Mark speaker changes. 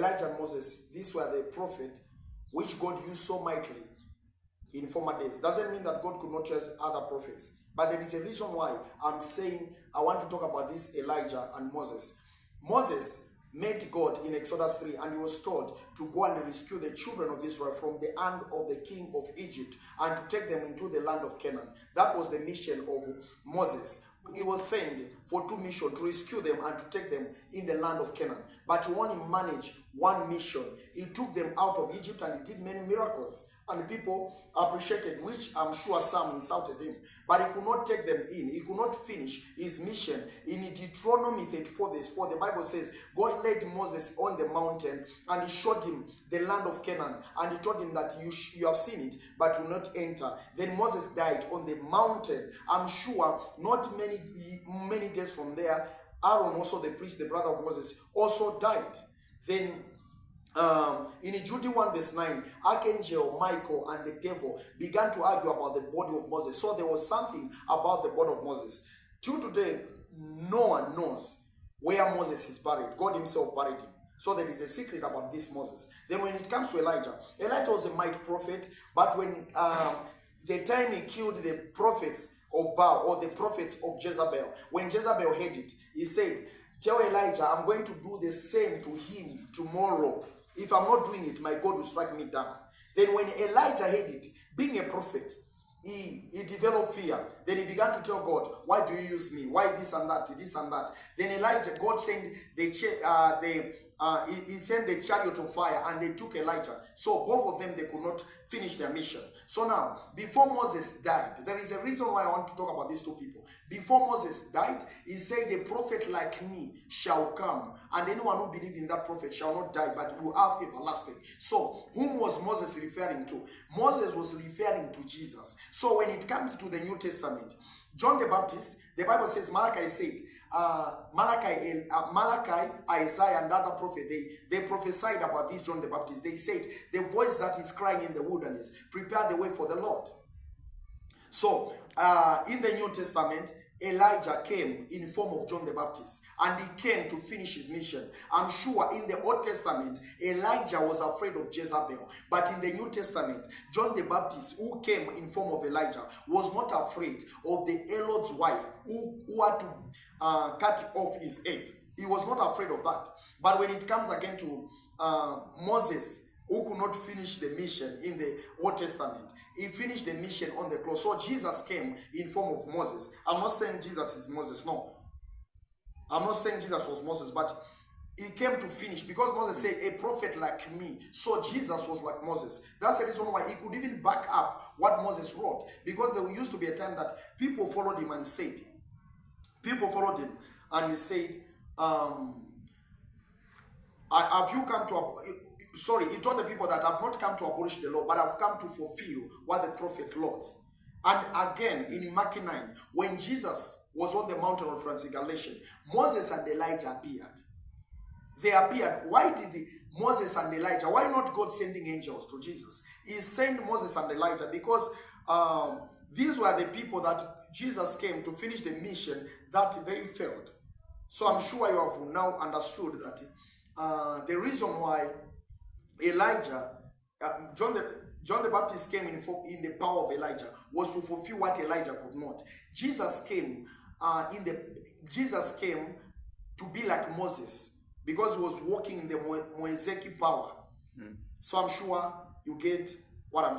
Speaker 1: Elijah and Moses, these were the prophet which God used so mightily in former days. Doesn't mean that God could not use other prophets. But there is a reason why I'm saying I want to talk about this Elijah and Moses. Moses met God in Exodus 3, and he was told to go and rescue the children of Israel from the hand of the king of Egypt and to take them into the land of Canaan. That was the mission of Moses. He was sent for two missions, to rescue them and to take them in the land of Canaan. But he only managed one mission. He took them out of Egypt and he did many miracles. And people appreciated, which I'm sure some insulted him. But he could not take them in. He could not finish his mission. In Deuteronomy 34 verse 4, the Bible says, God led Moses on the mountain and he showed him the land of Canaan. And he told him that you have seen it, but will not enter. Then Moses died on the mountain. I'm sure not many days from there, Aaron, also the priest, the brother of Moses, also died. Then in Jude 1 verse 9, Archangel Michael and the devil began to argue about the body of Moses. So there was something about the body of Moses. Till today, no one knows where Moses is buried. God himself buried him. So there is a secret about this Moses. Then when it comes to Elijah, Elijah was a mighty prophet, but when the time he killed the prophets of Baal, or the prophets of Jezebel, when Jezebel heard it, he said, tell Elijah, I'm going to do the same to him tomorrow. If I'm not doing it, my God will strike me down. Then when Elijah heard it, being a prophet, he developed fear. Then he began to tell God, why do you use me? Why this and that, this and that? Then Elijah, God sent he sent the chariot of fire and they took Elijah. So both of them, they could not finish their mission. So now, before Moses died, there is a reason why I want to talk about these two people. Before Moses died, he said, a prophet like me shall come, and anyone who believes in that prophet shall not die, but will have everlasting. So, whom was Moses referring to? Moses was referring to Jesus. So when it comes to the New Testament, John the Baptist, the Bible says, Malachi said, Malachi, Isaiah, and other prophet, they prophesied about this John the Baptist. They said, the voice that is crying in the wilderness, prepare the way for the Lord. So, in the New Testament, Elijah came in form of John the Baptist, and he came to finish his mission. I'm sure in the Old Testament, Elijah was afraid of Jezebel, but in the New Testament, John the Baptist, who came in form of Elijah, was not afraid of the Elod's wife, who had to cut off his head. He was not afraid of that. But when it comes again to Moses, who could not finish the mission in the Old Testament, he finished the mission on the cross. So Jesus came in form of Moses. I'm not saying Jesus is Moses, no. I'm not saying Jesus was Moses, but he came to finish, because Moses said, a prophet like me. So Jesus was like Moses. That's the reason why he could even back up what Moses wrote, because there used to be a time that people followed him and said, he said, have you come to... Sorry, he told the people that I've not come to abolish the law, but I've come to fulfill what the prophet wrote. And again, in Mark 9, when Jesus was on the mountain of transfiguration, Moses and Elijah appeared. They appeared. Why did Moses and Elijah? Why not God sending angels to Jesus? He sent Moses and Elijah because these were the people that Jesus came to finish the mission that they failed. So I'm sure you have now understood that the reason why Elijah, John the Baptist came in the power of Elijah was to fulfill what Elijah could not. Jesus came to be like Moses, because he was walking in the Mosaic power. So I'm sure you get what I'm saying.